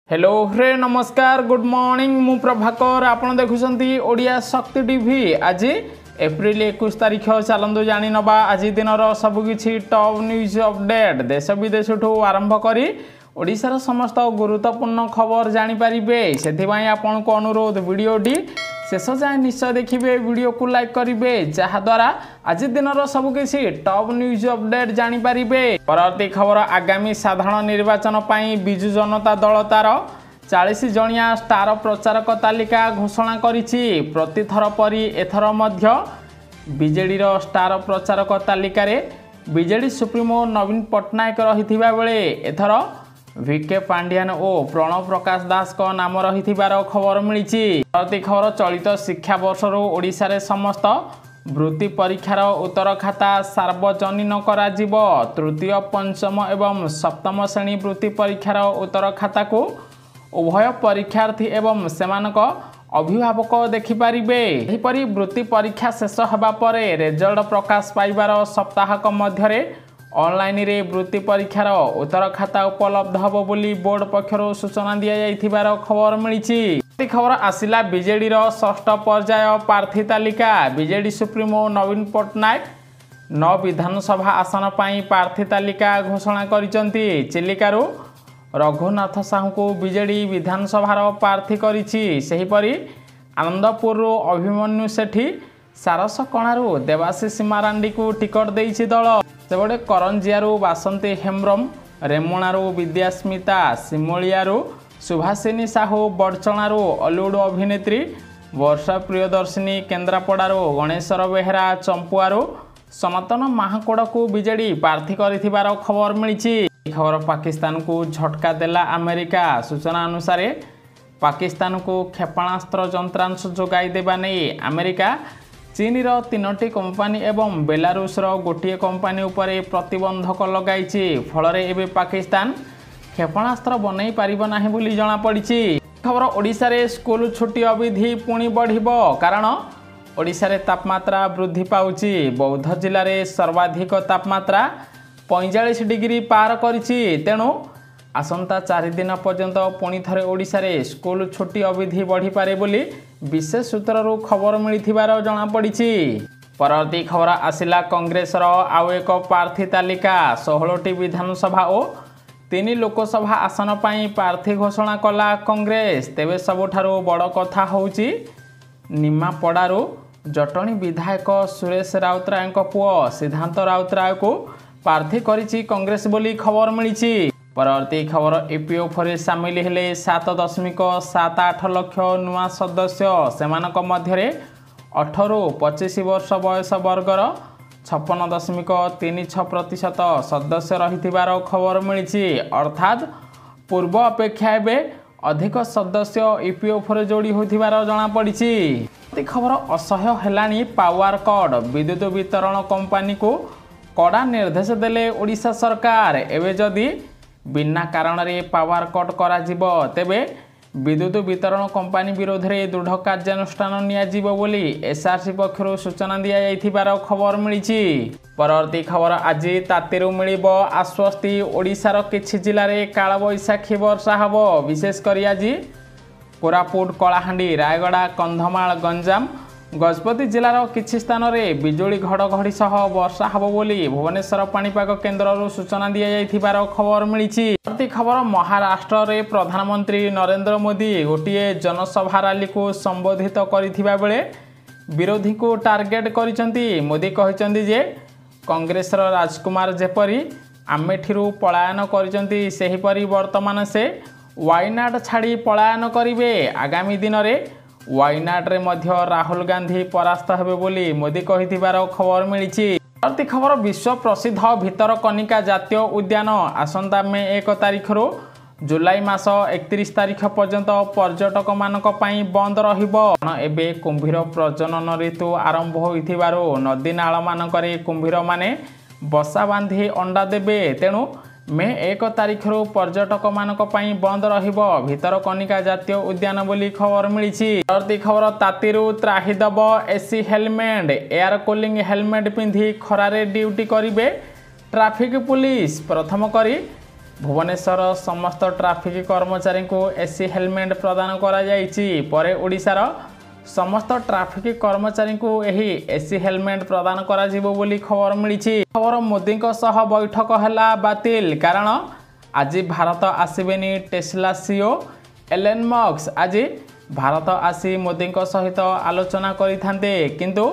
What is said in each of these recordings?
Hello friend नमस्कार good morning मु प्रभाकर आपण देखुछंती ओडिया शक्ति टीवी। आज एप्रिल 21 तारिख चलतु जानी नबा आज दिन सबकि टॉप न्यूज अपडेट देश विदेश आरंभ करी ओडिशार समस्त गुरुत्वपूर्ण खबर जानीपारे से आपण को अनुरोध वीडियोटी शेष जाए निश्चय देखिए वीडियो को लाइक करेंगे जहाद्वारा आज दिन सबकि टॉप न्यूज अपडेट जानीपारे। परवर्ती खबर आगामी साधारण निर्वाचन पर विजु जनता दल तार 40 जणिया स्टार प्रचारक तालिका घोषणा करिछि। प्रतिथर परी एथर मध्य बीजेडी स्टार प्रचारक तालिका रे बीजेडी सुप्रीमो नवीन पट्टनायक रहिथिबा बेले एथर वीके पांड्यान और प्रणव प्रकाश दास को नाम रही खबर मिली। परवर्ती खबर चलित शिक्षा वर्ष ओडिशा रे समस्त वृत्ति परीक्षार उत्तर खाता सार्वजनीन करा जिवो। तृतीय पंचम एवं सप्तम श्रेणी वृत्ति परीक्षार उत्तर खाता को उभय परीक्षार्थी एवं सेमानक अभिभावक देखिपारे। एहिपरि वृत्ति परीक्षा शेष होगा पर रिजल्ट प्रकाश पाइबार सप्ताहक मध्य ऑनलाइन रे वृत्ति परीक्षार उत्तर खाता उपलब्ध हबो बोली बोर्ड पक्षर सूचना दिया जाइथिबार खबर मिली। खबर आसिला बीजेडी षष्ठ पर्याय प्रार्थी तालिका। बीजेडी सुप्रीमो नवीन पट्टनायक 9 विधानसभा आसन पर प्रार्थी तालिका घोषणा करिसंती। चिलिकारु रघुनाथ साहू को बीजेडी विधानसभार प्रार्थी करिछि। सेहिपरि आनंदपुर अभिमन्यु सेठी सारस कणारू देवाशीष मारांडी को टिकट देइछि दल। सेबडे करंजियारू बासंती हेम्ब्रम रेमुणारू विद्यास्मिता सिमोलियारू सुभाषिनी साहू बड़चणारू अलुड अभिनेत्री वर्षा प्रियदर्शिनी केन्द्रापड़ारू गणेश्वर बेहेरा चंपुआरू सनातन महाकोड़ को बीजेडी प्रार्थी करिथिबार खबर मिली। खबर पाकिस्तान को झटका देला अमेरिका। सूचना अनुसार पाकिस्तान को क्षेपणास्त्र यंत्रांश जोगाई देबा नहीं अमेरिका चीन रो 3टी कंपनी एवं बेलारूस रो गोटे कंपनी उपरे प्रतिबंधक लगाइछि। फल एबे पाकिस्तान क्षेपणास्त्र बनई पारिबो नाही बोली जणा पड़िछि। खबर ओडिशा रे स्कूल छुट्टी अवधि पुणी बढ़िबो कारण ओडिशा रे तापमात्रा वृद्धि पाउछि। बौद्ध जिल्ला रे सर्वाधिक तापमात्रा 45 डिग्री पार करिछि। तेणु आसंता 4 दिन पर्यंत पुणी थरे ओडिशा रे स्कूल छुट्टी अवधि बढ़ी पारे बोली विशेष सूत्ररू खबर मिलिथिबार जणा पड़िछि। परवर्ती खबर आसिला कांग्रेस आउ एक प्रार्थी तालिका। 16टी विधानसभा और 3 लोकसभा आसन पर प्रार्थी घोषणा कला कांग्रेस। तेबे सबुठारू बड़ कथा होउछि निमापड़ारू जटणी विधायक सुरेश राउतराय पुओ सिद्धांत राउतराय को प्रार्थी करिछि कांग्रेस बोली खबर मिली। परवर्ती खबर ईपीएफ रे सामिल हेले 7.78 लाख नुआ सदस्य। सेमानक मध्य 18 ରୁ 25 वर्ष बयस वर्गर 56.36% सदस्य रहिथिबार खबर मिली। अर्थात पूर्व अपेक्षा एबे अधिक सदस्य ईपीएफ रे जोड़ी होथिबार जणा पड़िछि। खबर असह्य हेलानी पावर कट। विद्युत वितरण कंपनी को कड़ा निर्देश देले ओडिशा सरकार। एवं जदि बिना कारण रे पावर कट करा जिवो तेबे विद्युत वितरण कंपनी विरोध में दृढ़ कार्यानुष्ठान नियाजिवो बोली एसआरसी पक्षर सूचना दिया जाइथिबार खबर मिली। परवर्ती खबर आज तातीरू मिलिबो आश्वस्ति। ओडिशार किछि जिल्ला रे काल बैशाखी वर्षा हबो। विशेषकर आज कोरापुट कलाहांडी रायगड़ा कंधमाल गंजाम गजपति जिलार किछि स्थान में बिजुली घड़घड़ी सह वर्षा हबो बोली भुवनेश्वर पाणीपाग केन्द्र सूचना दिया जाइथिबार खबर मिली। खबर महाराष्ट्र रे प्रधानमंत्री नरेंद्र मोदी गोटे जनसभा रैली को संबोधित करिथिबा बेले विरोधी को टार्गेट करिसंती। मोदी कहिसंती जे कांग्रेस राजकुमार जेपरी आमेठीरू पलायन करिसंती सेहिपरि वर्तमान से वायनाड छाड़ी पलायन करिवे। आगामी दिन में वायनाड रे मध्य राहुल गांधी परास्त हेबे बोली मोदी कहिथिबार खबर मिली। परवर्ती खबर विश्व प्रसिद्ध भितरकनिका जातीय उद्यान आसंता मे 1 तारिख रो जुलाई मास 31 तारिख पर्यंत पर्यटक मानक पई बंद रहिबो। एबे कुंभीर प्रजनन ऋतु आरंभ होइथिबारो नदी नाल मानकरे कुंभीर माने बसा बांधी अंडा देबे। तेणु मे 1 तारिख रो पर्यटक मानक पई बंद रहिबो भितरकनिका जातीय उद्यान बोली खबर मिली। परवर्ती खबर तातीरू त्राही दब AC helmet. Air cooling helmet पिंधि खरारे ड्यूटी करिवे ट्रैफिक पुलिस। प्रथम करी भुवनेश्वर समस्त ट्राफिक कर्मचारी को एसी हेलमेट प्रदान करा जायछि। परे ओडिशार समस्त ट्राफिक कर्मचारी को एही एसी हेलमेट प्रदान करा जिवो बोली खबर मिली। खबर मोदी को सह बैठक हैला बातिल कारण आज भारत आसबेनी टेस्ला सीओ एलन मस्क आज भारत आसी मोदी सहित आलोचना करिथान्ते किंतु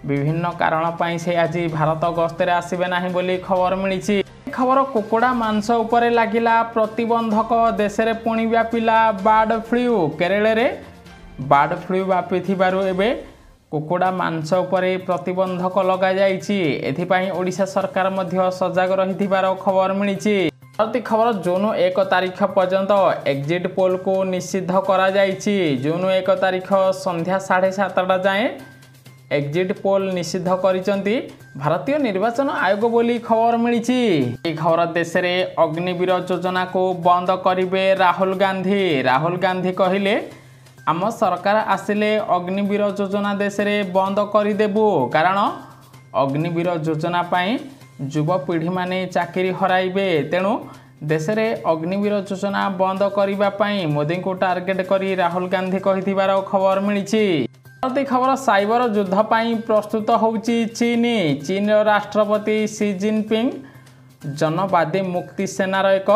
विभिन्न कारण पाई से आज भारत गस्ତରେ आसबे नाही बोली खबर मिली। खबर कुकुड़ा मांस उपरे लागिला प्रतिबंधक देश में पुणी व्यापिला बर्ड फ्लू। केरल में बर्ड फ्लू व्यापी एबे कुकुड़ा मांस उपरे प्रतिबंधक लगा जाइछि। एथिपाई ओडिशा सरकार मध्य सजग रहिथिबार खबर मिली। खबर जून 1 तारिख पर्यंत एग्जिट पोल को निषिद्ध करा जाइछि। जून 1 तारिख संध्या 7:30 जाए एग्जिट पोल निषिद्ध करिसंती भारतीय निर्वाचन आयोग बोली खबर मिली। खबर देश में अग्निवीर योजना को बंद करिवे राहुल गांधी। राहुल गांधी कहिले आम सरकार आसिले अग्निवीर योजना देश में बंद करदेबू कारण अग्निवीर योजना पाई युवपीढ़ी माने चाकरी हराइबे। तेणु देश में अग्निवीर योजना बंद करने मोदी को टार्गेट करी राहुल गांधी कहिथिबार खबर मिली। खबर साइबर युद्ध पाई प्रस्तुत होउची चीन राष्ट्रपति शी जिनपिंग जनवादी मुक्ति सेनार एक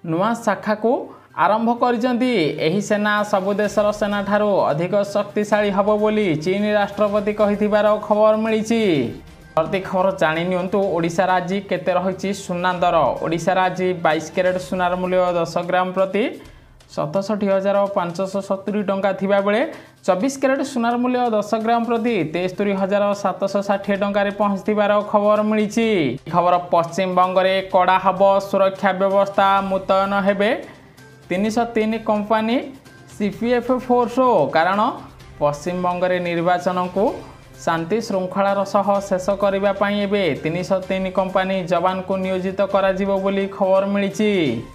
नुआ शाखा को आरंभ करिसेंती। एही सेना सबु देशर सेना ठारू अधिक शक्तिशाली हबो बोली चीन राष्ट्रपति कहिथिबार खबर मिली। खबर जानि नियंतु ओडिशा राज्य केते रहिछि सुना दर। ओडिशा राज्य 22 कैरेट सुनार मूल्य 10 ग्राम प्रति 67,570 टंका थिबा बेले 24 कैरेट सुनार मूल्य 10 ग्राम प्रति 73,760 टंका पहुंचथिबार खबर मिली। खबर पश्चिम बंग में कड़ा हब सुरक्षा व्यवस्था मुतयन हेबे 303 कंपनी सीपीएफ फोर्स कारण पश्चिम बंग में निर्वाचन को शांति श्रृंखलार सह शेष करबा पई एबे 303 कंपनी जवान को नियोजित करा जिवो बोली खबर मिली।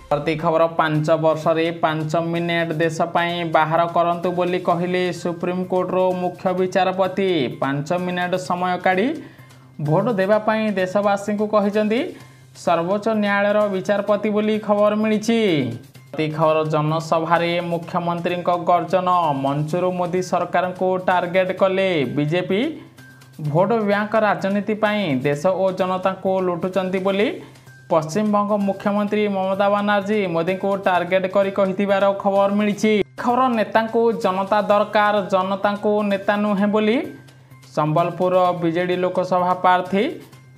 प्रति खबर 5 वर्ष रे 5 मिनिट देश पई बाहर करंतु बोली कहिले सुप्रीम कोर्ट रो मुख्य विचारपति 5 मिनिट समय काढ़ी भोट देबा पई देशवासी को कहिसंती सर्वोच्च न्यायालय रो विचारपति बोली खबर मिली। खबर जनसभा मुख्यमंत्री गर्जन मंचूर मोदी सरकार को टार्गेट कले बीजेपी भोट बैंक राजनीति पाई देश और जनता को लुटुचंती बोली पश्चिम बंग मुख्यमंत्री ममता बनर्जी मोदी को टार्गेट करी कहिथिबार खबर मिली। खबर नेता को जनता दरकार जनता को नेता नुहे बोली संबलपुर बीजेडी लोकसभा प्रार्थी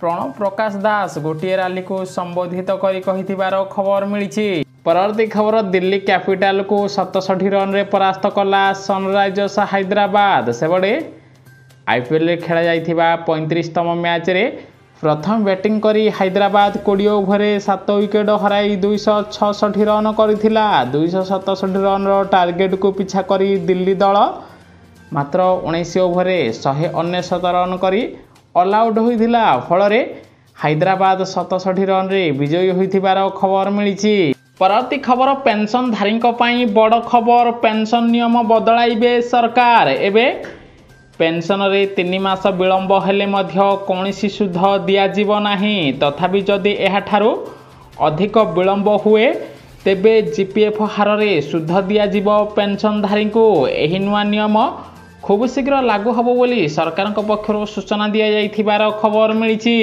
प्रणव प्रकाश दास गोटे रैली को संबोधित करी कहिथिबार खबर मिली। परवर्ती खबर दिल्ली कैपिटल को 67 रन रे परास्त कला सनराइजर्स हैदराबाद। सेबड़े आईपीएल रे खेला जाइथिबा 35तम मैच रे प्रथम बैटिंग करी हैदराबाद 20 ओवर 7 विकेट हराई 266 रन करथिला। 267 रन रो टार्गेट को पीछा करी दिल्ली दल मात्र 19 ओवर 199 रन करी ऑल आउट होइथिला। फल रे हैदराबाद 67 रन रे विजयी होइथिबार खबर मिली। परवर्ती खबर पेंशन धारी बड़ खबर पेंशन नियम बदलाइबे सरकार। एबे पेंशन रे 3 मास विलंब हेले मध्य कौनसी सुध दियाजिब नाही। तथापि जदि एहा ठारू अधिक विलंब हुए तेबे जीपीएफ हार रे सुध दियाजिब पेंशन धारी को। एही नुआ नियम खूब शीघ्र लागू हबो बोली सरकार पक्षर सूचना दिया जाइथिबार खबर मिली।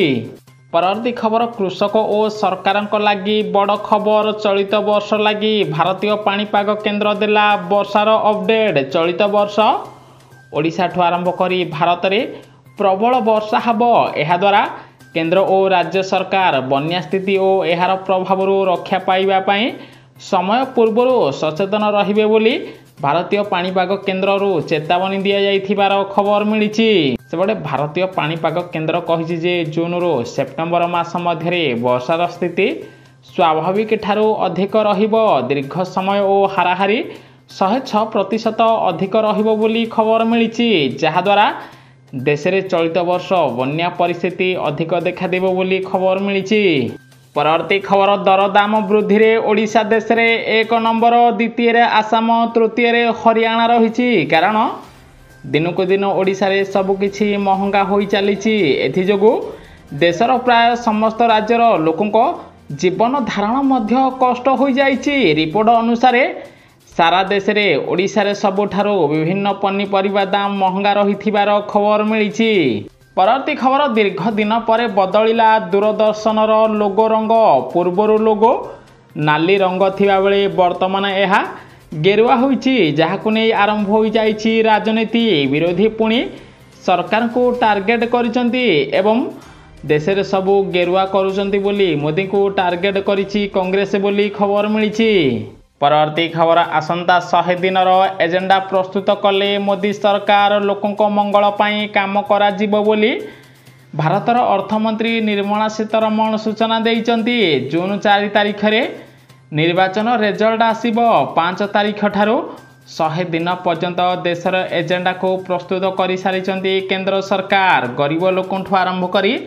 परवर्ती खबर कृषक और सरकार लगी बड़ खबर चलित वर्ष लगी भारतीय पाणीपाग केन्द्र देला वर्षार अपडेट। चलित वर्ष ओडिशा ठू आरंभ करी भारत में प्रबल वर्षा हब। एहा द्वारा केंद्र और राज्य सरकार बन्या स्थिति और एहार प्रभाव रक्षा पाइबा पई समय पूर्व सचेतन रहिबे बोली भारतीय पाणीपाग केन्द्र चेतावनी दिया जाइथिबार खबर मिली। सेबड़े भारतीय पाणीपाग केन्द्र कहिछि जे जून रो सेप्टेम्बर मास मध्य वर्षार स्थिति स्वाभाविक ठारू अधिक रहिबो। दीर्घ समय और हाराहारी 106% अधिक रहिबो बोली खबर मिली। जहाद्वारा देश में चलित वर्ष बन्या परिस्थिति अधिक देखादेव बोली खबर मिली। परवर्ती खबर दरदाम वृद्धि रे ओडिशा देश रे 1 नंबर, द्वितीय रे आसाम, तृतीय रे हरियाणा रही। कारण दिनकू दिन ओडिशा रे सबकिछि महंगा होई चली। एथि जोगु देशर प्राय समस्त राज्यर लोकों जीवन धारण मध्य कष्ट हो जाइछि। रिपोर्ट अनुसार सारा देश में ओडिशा रे सबुठारु विभिन्न पनीपरिबा दाम महंगा रहिथिबार खबर मिलिछि। परवर्ती खबर दीर्घ दिन पर बदलिला दूरदर्शन लोगो रंग। पूर्वर लोगो नाली रंग थिबा बेले वर्तमान यह गेरुआ होइछि, जहाकु नै आरंभ हो जाइछि राजनीति। विरोधी पुणी सरकार को टार्गेट करिसंती एवं देश रे सबु गेरुआ करुचंती बोली मोदी को टार्गेट करिछि कांग्रेस बोली खबर मिलिछि। परवर्ती खबर आसंता 100 दिन एजेंडा प्रस्तुत कले मोदी सरकार। लोकों मंगल पाई काम करा जिवो बोली भारतर अर्थमंत्री निर्मला सीतारमण सूचना देइचंती। जून 4 तारिख रे निर्वाचन रिजल्ट आसिबो। 5 तारिख ठारू 100 दिन पर्यंत देशर एजेंडा को प्रस्तुत कर सारी केंद्र सरकार। गरीब लोकों आरंभ करी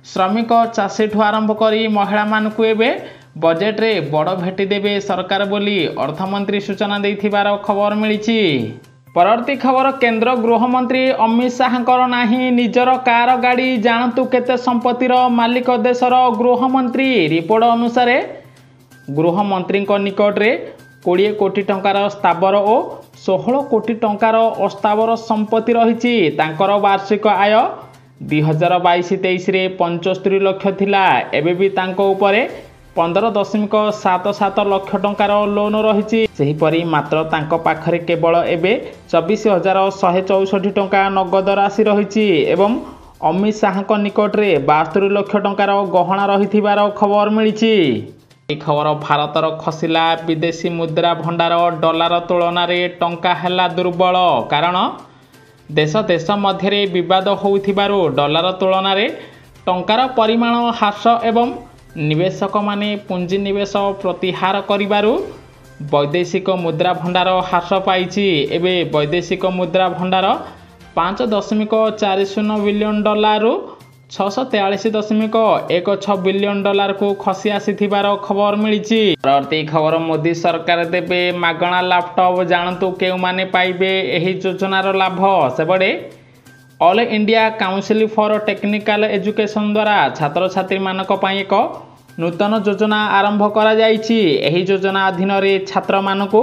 श्रमिक चाषी आरंभ करी महिला मानकु एबे बजेट रे बड़ भेटी देबे सरकार बोली अर्थमंत्री सूचना देथिबार खबर मिलिछि। परवर्ती खबर केंद्र गृहमंत्री अमित शाहଙ୍କର नाही निजर कार गाड़ी। जानतु केते संपत्तिर मालिक देशर गृहमंत्री। रिपोर्ट अनुसार गृहमंत्री निकट रे 20 कोटी टंकार स्थावर और 16 कोटी टंकार अस्थावर संपत्ति रही। तांकर वार्षिक आय 2022-23 रे 75 लाख थिला। एबे भी तांको उपरे 15.77 लाख टंकार लोन रही। सेहीपरि मात्र तांको पाखरे केवल एबे 24,164 टंका नगद राशि रही एवं अमित शाह निकट रे 72 लाख टंकार गहना रहिथिबार खबर मिलिछि। खबर भारतर खसिला विदेशी मुद्रा भंडार। डॉलर तुलन में टंका हैला दुर्बल। कारण देश देश मध्य विवाद होउथिबारु डॉलर तुलन में टंकार परिमाण ह्रास एवं निवेशक माने पुंजी निवेश प्रत्याहार करिबारु वैदेशिक मुद्रा भंडार ह्रास पाइछि। एबे वैदेशिक मुद्रा भंडार 5.40 बिलियन डॉलर 643.16 बिलियन डॉलर को खसी आसीथिबार खबर मिलिछि। परवर्ती खबर मोदी सरकार देबे मागणा लैपटॉप। जानतु केउ माने पाइबे एही योजनार लाभ। सेबडे All India Council for Technical Education द्वारा छात्र छात्री मानक पई एक नूतन योजना आरंभ करा जाइछि। एही योजना अधीन रे छात्र मानकु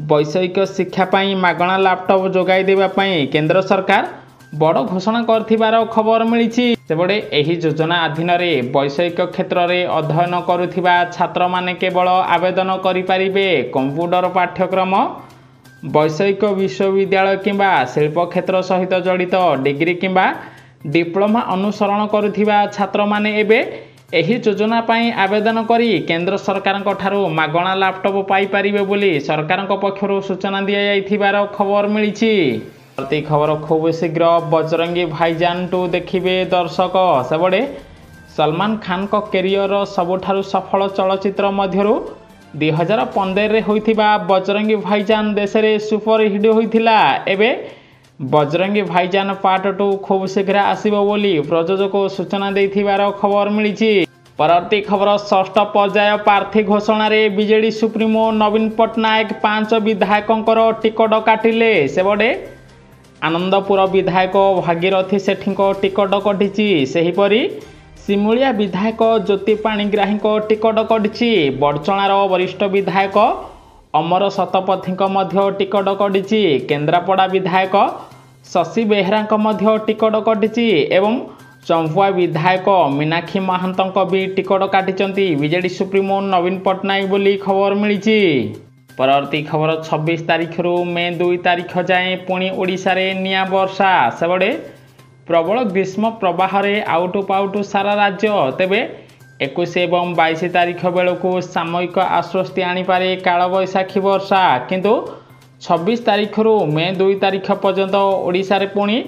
वैषयिक शिक्षा पई मागणा लैपटॉप जोगाई देबा पई केंद्र सरकार बड़ घोषणा करथिबार खबर मिलिछि। सेबडे एही योजना अधीन रे वैषयिक क्षेत्र में अध्ययन करुथिबा छात्र माने केवल आवेदन करि परिबे। कंप्यूटर पाठ्यक्रम वैषयिक विश्वविद्यालय किंबा शिल्प क्षेत्र सहित जड़ित डिग्री किंबा डिप्लोमा अनुसरण करुथिबा छात्र माने एबे एही योजना पई आवेदन करी केंद्र सरकार ठारू मागणा लैपटॉप पाई परिबे बोली सरकार पक्षरु सूचना दिया जाइथिबार खबर मिलिछि। प्रति खबर खूब शीघ्र बजरंगी भाईजान 2 देखिबे दर्शक। सेबडे सलमान खान को कैरियर सबुठारु सफल चलचित्र मध्यरु 2015 रे होइथिबा बजरंगी भाईजान देश रे सुपर हिट होइथिला। एबे बजरंगी भाईजान पार्ट 2 खूब शीघ्र आसीबो बोली प्रयोजक सूचना देथिबार खबर मिलिछि। परवर्ती खबर षष्ठ पर्याय प्रार्थी घोषणा रे बीजेडी सुप्रीमो नवीन पट्टनायक 5 विधायकों टिकट काटिले। सेबडे आनंदपुर विधायक भागीरथी सेठी टिकट कटिछि। सेहीपरि सिमुलिया विधायक ज्योति पाणिग्राही टिकट कटिछि। बड़चणार वरिष्ठ विधायक अमर शतपथी टिकट कटिछि। केन्द्रापड़ा विधायक शशि बेहरा टिकट कटिछि एवं चंपुआ विधायक मीनाक्षी महांत भी टिकट काटिचंती बीजेडी सुप्रीमो नवीन पट्टनायक बोली खबर मिलिछि। परवर्ती खबर 26 तारिख रु मे 2 तारिख जाए पुणी ओडिशा रे निया वर्षा। सेबडे प्रबल ग्रीष्म प्रवाह रे आउटु पाउटु सारा राज्य। तेबे 21 एवं 22 तारिख बेलू सामयिक आश्वस्ति आनीपारे कालबैशाखी वर्षा। किंतु 26 तारिख रु मे 2 तारिख पर्यंत ओडिशा रे पुणी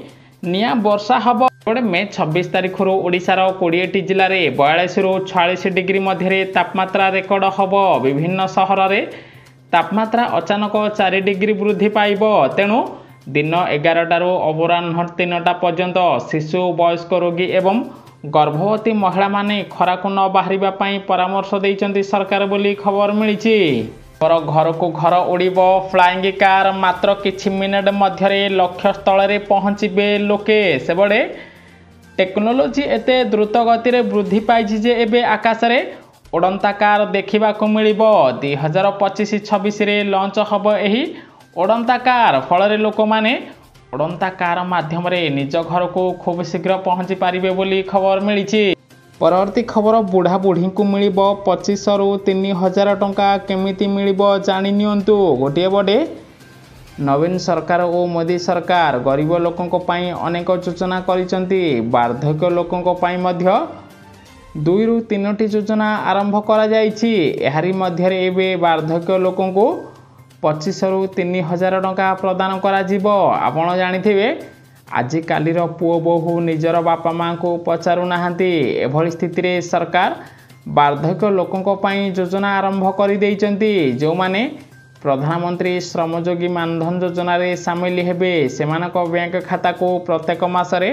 निया वर्षा हब। मे 26 तारिख रु ओडिशार 20टी जिले में 42 रु 46 डिग्री मध्य तापमात्रा रेकर्ड हब। विभिन्न सहर में तापमात्रा अचानक 4 डिग्री वृद्धि पाइब। तेणु दिन 11टारू अपराह्न 3टा पर्यंत शिशु वयस्क रोगी एवं गर्भवती महिला माने खरा को न बाहरिबा पई परामर्श देइचंती सरकार बोली खबर मिलिछि। घर को घर उड़ीब फ्लाइंग कार। मात्र किछि मिनिट मध्य लक्ष्य स्थल रे पहुँचे लोके। सेबड़े टेक्नोलोजी एते द्रुत गति रे वृद्धि पाइछि जे एबे आकाश रे उड़ंता कार देखा मिल 2025-26 लंच हम यही उड़ंता कार फल लोक मैंने उड़ंता कार माध्यम निज घर को खूब शीघ्र पहुँची पारे बोली खबर मिली। परवर्ती खबर बुढ़ा बुढ़ी को मिल 2500 ରୁ 3000 टंका केमिति मिल जानी नियंतु। गोटे बड़े नवीन सरकार और मोदी सरकार गरीब लोकों पाई अनेक योजना करिसंती। वार्धक्य लोकों पाई मध्य 2 ରୁ 3ଟି योजना आरंभ करा जायछि। एहारी मध्य एबे वार्धक्य लोकों को 2500 ରୁ 3000 टंका प्रदान करा जिवो। आपण जानिथिबे आजिकालीर पुओ बोहू निजर बापा माँ को पचारू नाहांती। एभली स्थिति रे सरकार वार्धक्य लोकों पाई योजना आरंभ कर देइचंती। जो माने प्रधानमंत्री श्रमयोगी मानधन योजना रे सामिल हेबे सेमानक बैंक खाता को प्रत्येक मासरे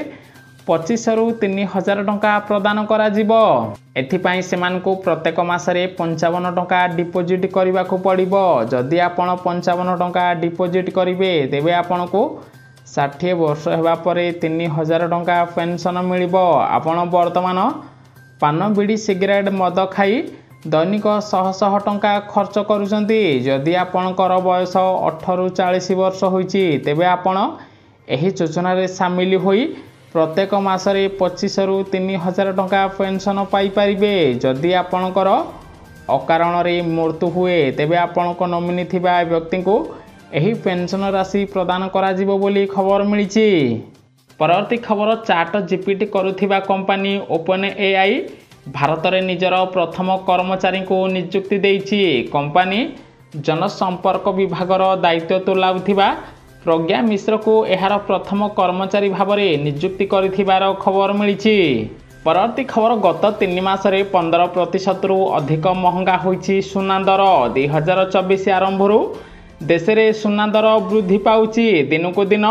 2500 ରୁ 3000 टंका प्रदान करा जिवो। एथिपाई सेमानकु प्रत्येक मासरे 55 टंका डिपोजिट करबा को पड़िबो। जदि आपण 55 टंका डिपोजिट करिवे तेबे आपनको 60 वर्ष होगा पर 3000 टंका पेंशन मिल। आपण वर्तमान पान बीड़ी सिगरेट मद खाई दैनिक 100 टंका खर्च करुचंती। जदि आपणकर बयस 18 ରୁ 40 वर्ष होईची तेबे आपण एही योजना रे शामिल होई प्रत्येक मासरे 2500 ରୁ 3000 टंका पेंशन पाई परिबे। जदि आपणकर अकारण रे मृत्यु हुए तेबे आपणक नॉमिनी थिबा व्यक्ति को एही पेंशन राशि प्रदान करा जिवो बोली खबर मिली। परवर्ती खबर चाट जीपीटी करुथिबा कंपनी ओपन एआई भारत में निजर प्रथम कर्मचारी को नियुक्ति देइछि। कंपनी जनसंपर्क विभागर दायित्व तुलाउथिबा प्रज्ञा मिश्र को एहार प्रथम कर्मचारी भाव में नियुक्ति करिथिबार खबर मिली। परवर्ती खबर गत 3 मासरे 15% रु अधिक महंगा होइछि सुना दर। 2024 आरंभ देश में सुना दर वृद्धि पाउछि। दिन को दिन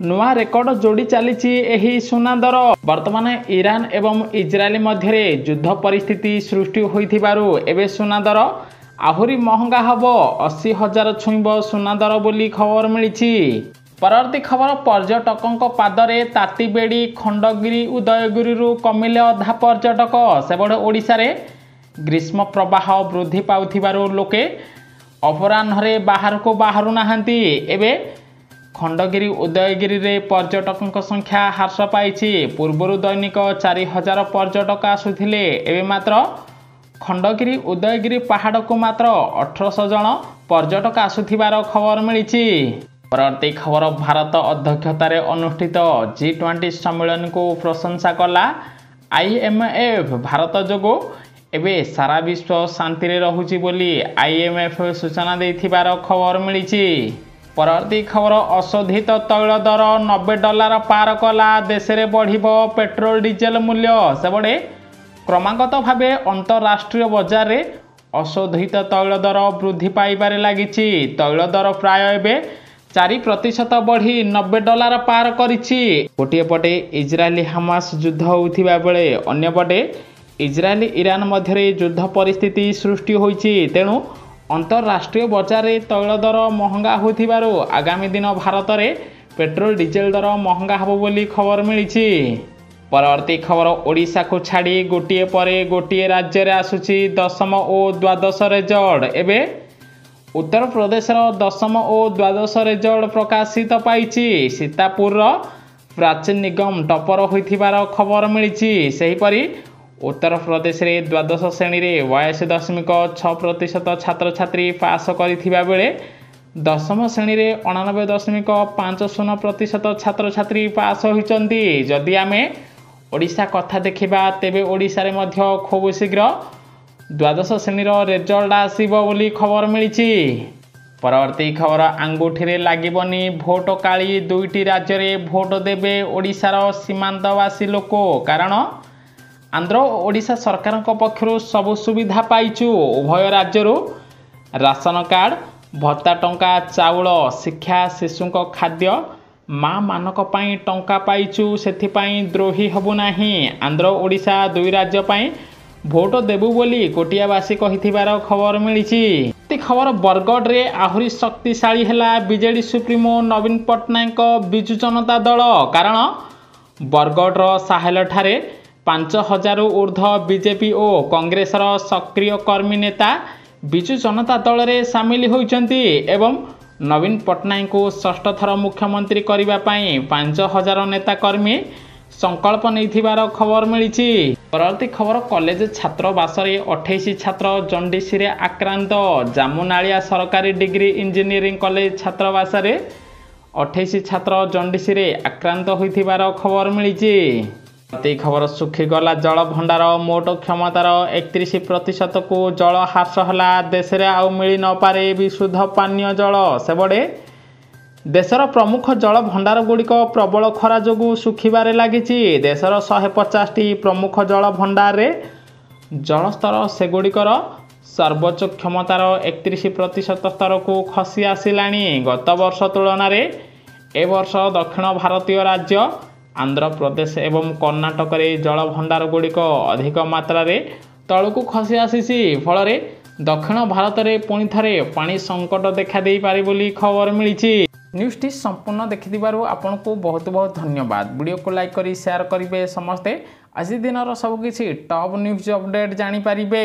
नुआ रेकर्ड जोड़ी चली एही सुना दर। वर्तमान ईरान एवं इजराइल मध्य युद्ध परिस्थिति सृष्टि होइथिबारु एबे सुना दर आहुरी महंगा हबो। 80,000 छुईब सुना दर बोली खबर मिली। परवर्ती खबर पर्यटकों पादरे ताती बेड़ी खंडगिरी उदयगिरी कमिले अधा पर्यटक। सेबड़े ओडिशा रे ग्रीष्म प्रवाह वृद्धि पाउथिबारु लोके अपराह्न बाहर को बाहरु नाहांती। एबे खंडगिरी उदयगिरी रे पर्यटकों संख्या ह्रास पाइछि। पूर्वरु दैनिक 4000 पर्यटक आसुथिले एबे मात्र खंडगिरी उदयगिरी पहाड़ को मात्र 1800 जन पर्यटक आसुथिबार खबर मिली। परवर्ती खबर भारत अध्यक्षतार अनुष्ठित G20 सम्मेलन को प्रशंसा कला IMF। भारत जोगो एबे सारा विश्व शांति रे रहुची बोली IMF सूचना देथिबार खबर मिली। परवर्ती खबर अशोधित तैल दर $90 पार कला। देश में बढ़िबो पेट्रोल डीजेल मूल्य। सेबड़े क्रमागत भावे अंतरराष्ट्रीय बाजार रे अशोधित तैल दर वृद्धि पाइबारे लागिछि। तैल दर प्राय एबे 4% बढ़ी $90 पार करिछि। गोटे पटे इजराइल हमास युद्ध होउथिबा बेले अन्य पटे इजराइल ईरान मध्य युद्ध परिस्थिति सृष्टि होइछि। तेणु अंतरराष्ट्रीय बाजार रे तैल दर महंगा होथिबारु आगामी दिन भारत रे पेट्रोल डीजेल दर महंगा हबो बोली खबर मिली। परवर्ती खबर ओडिशा को छाड़ी गोटे परे गोटे राज्य रे आसुछि 10म और 12श रिजल्ट। एबे उत्तर प्रदेश 10म और 12श रिजल्ट प्रकाशित पाइछि। सीतापुर प्राचीन निगम टपर होइथिबार खबर मिली। सेहीपरि उत्तर प्रदेश रे द्वादश श्रेणी रे 82.6% छात्र छात्री पास करिथिबा बेले 10म श्रेणी रे 89.50% छात्र छात्री पास होइचंती। जदि आमे ओडिशा कथा देखिबा तेबे ओडिशा रे मध्य खूब शीघ्र द्वादश श्रेणी रिजल्ट आसीबो बोली खबर मिली। परवर्ती खबर आंगुठी रे लागिबनी भोट काली। 2टी राज्य रे भोट देबे ओडिशार सीमांतवासी लोक। कारण आंध्र और ओडिशा सरकार पक्षर सबु सुविधा पाइचु। उभय राज्य राशन कार्ड भत्ता टंका चाउल शिक्षा शिशु खाद्य माँ मानक पाई टंका पाइचु। सेथिपाई द्रोही हबु नाही। आंध्र ओडिशा 2 राज्य पाई भोट देबु बोली कोटियावासी कहिथिबार खबर मिली। खबर बरगढ़ रे आहुरी शक्तिशाली हैला बीजेडी सुप्रीमो नवीन पट्टनायक बिजु जनता दल। कारण बरगढ़ साहेल ठारे 5000 ऊर्ध्व बीजेपी और कांग्रेसर सक्रिय कर्मी नेता विजु जनता दल में सामिल होइचंती एवं नवीन पट्टनायक को षष्ठ थर मुख्यमंत्री करने 5000 नेता कर्मी संकल्प नहीं खबर मिली। परवर्ती खबर कॉलेज छात्रावास 28 छात्र जंडिस रे आक्रांत। जामुनालिया सरकारी डिग्री इंजीनियरिंग कॉलेज छात्रावास 28 छात्र जंडिस रे आक्रांत होइथिबार खबर मिली। खबर सुखीगला जल भंडार मोट क्षमतार 31% को जल ह्रास होला। देश में आउ मिली न पारे विशुद्ध पानीय जल। सेबड़े देशर प्रमुख जल भंडार गुड़िक प्रबल खरा जोगु सुखिबारे लागिछि। देशर 150टी प्रमुख जल भंडार रे जलस्तर सेगुड़िकर सर्वोच्च क्षमतार 31% स्तर को खसी आसिलाणी। गत वर्ष तुलन में ए वर्ष दक्षिण भारतीय राज्य आंध्र प्रदेश एवं कर्णाटक रे जल भंडार गुड़िक अधिक मात्रा रे तलकू खसी आसीछि। फल दक्षिण भारत में पुणी थे पानी संकट देखा दे पारे बोली खबर मिली। न्यूज़ टी संपूर्ण देखिथिबारु आपन को बहुत बहुत धन्यवाद। वीडियो को लाइक करी शेयर करिवे समस्ते। आज दिन सबकिछि टॉप न्यूज़ अपडेट जानी पारिबे।